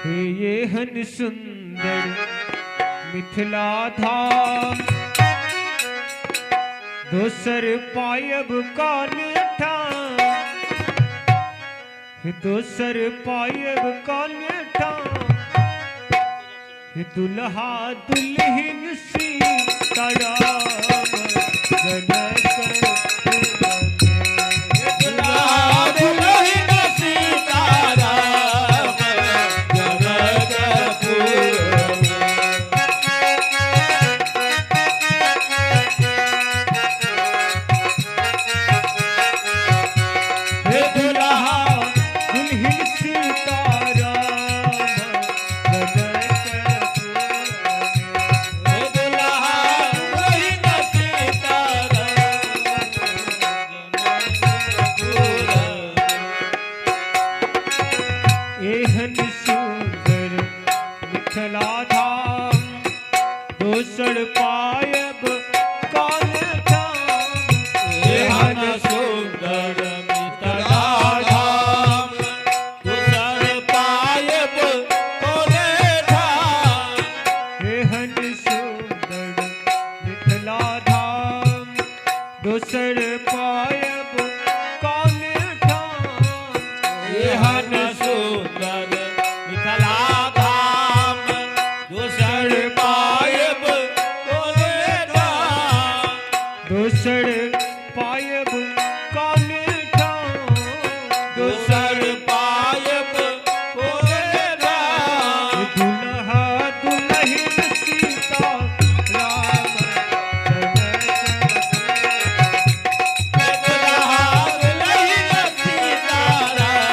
हे ये हन सुंदर मिथिला धाम, दोसर पायब कान ठाम, हे दोसर पायब कान ठाम, हे दुल्हा दुल्हन सीताराम जनक एहन सुंदर मिथिला धाम, दोसर पायब कान ठाम, एहन सुंदर मिथिला धाम, दोसर पायब कान ठाम, एहन सुंदर मिथिला धाम, दोसर पायब कान ठाम, एहन सुंदर मिथिला धाम, दोसर पायब कान ठाम, दोसर पायब कान ठाम, दोसर पायब कान ठाम, दुल्हा दुल्हन सीता राम जनक दुल्हा दुल्हन सीताराम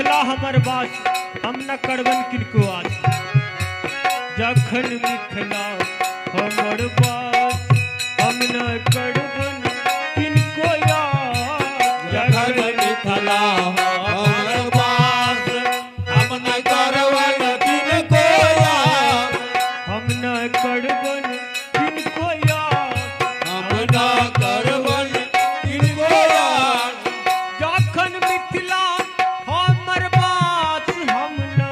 मिथिला हमर बास हम न करबन किनको आस। जखन मिथिला हमर बास हम न करबन किनको आस। जखन मिथिला हमर बास हम न करवन किनको याद। हम न करबन किनको आस। हम न करवन किनको याद। जखन मिथिला हमर बास हम न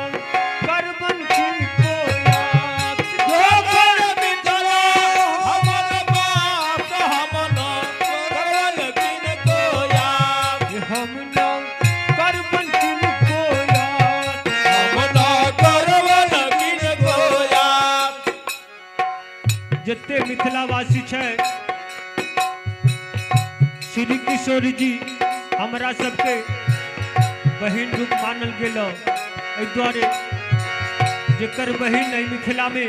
करबन किनको आस। जखन मिथिला हमर बास हम न करवन किनको याद। हम न करबन किनको आस। हम न करवन किनको याद। जते मिथिलावासी छै श्री किशोर जी हमरा सबके बहिन रूप मानल गेल। एहि दुआरे जेकर बहिन एहि मिथिला में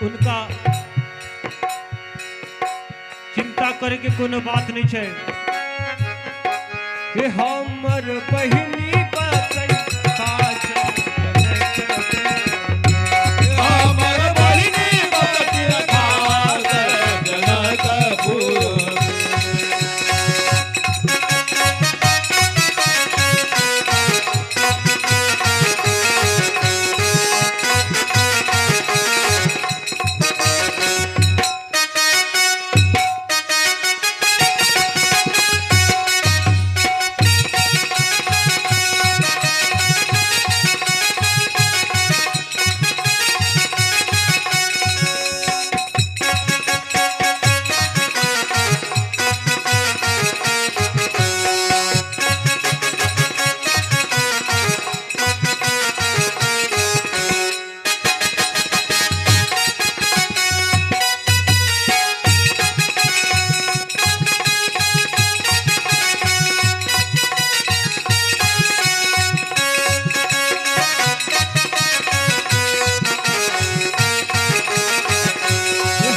उनका चिंता करे के कोनो बात नहीं छै। हे हमर बहिनी बतै काज हमर बहिनी बततिर खास जनकपुर।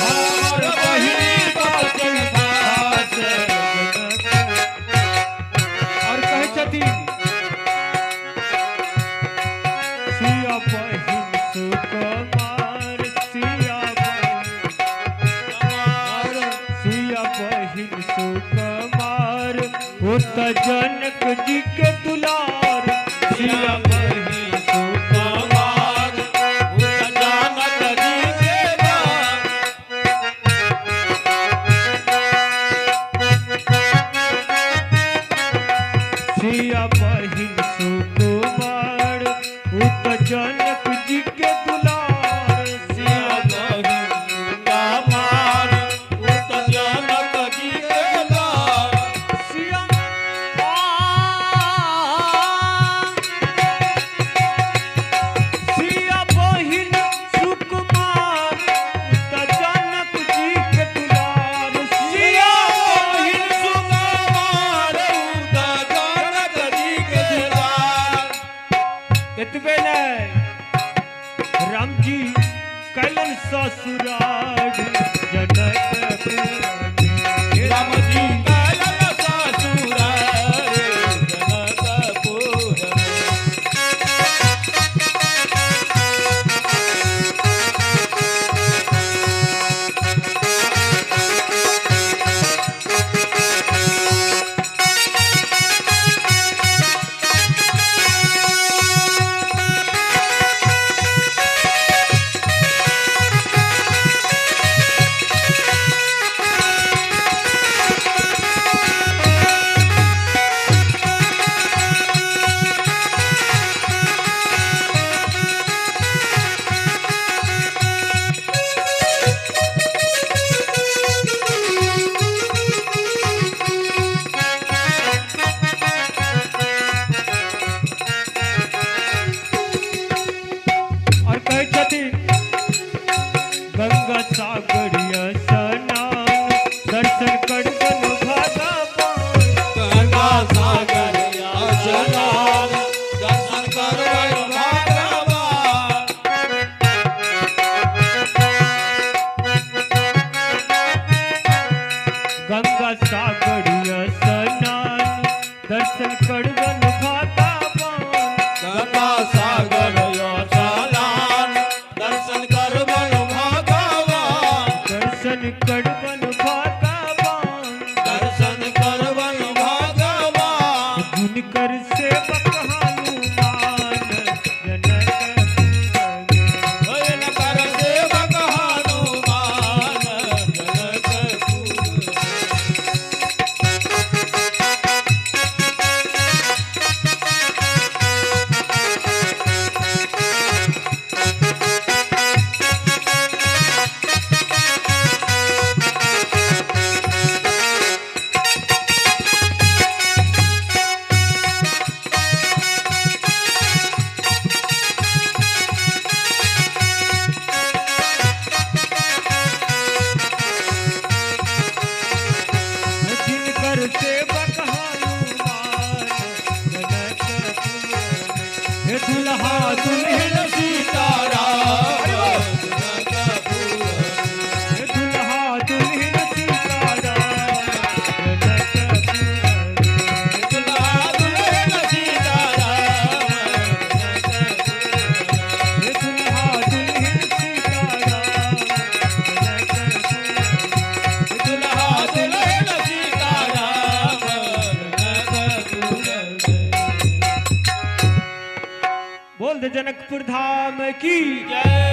हमर बहिनी बततिर खास और कहे छथिन सिया बहिन सुकुमार सिया बहिन सुकुमार होत जनक जी के दुलार। सिया बहिन सुकुमार जनक जी के दान। सिया बहिन सुकुमार होत जनक जी के दुलार। सिया बहिन सुकुमार जनक जी के दान। सिया सिया बहिन सुकुमार होत जनक जी के दुलार। सिया बहिन सुकुमार जनक जी के दान। एतबे नहीं राम जी कैलन ससुराल जनकपुर में। राम जी कैलन ससुराल जनकपुर में। हे दुल्हा दुल्हन सीताराम हे दुल्हा दुल्हन सीताराम दुल्हा दुल्हन सीताराम हे दुल्हा दुल्हन सीताराम दुल्हा दुल्हन सीताराम बोल दे जनकपुर धाम की जय।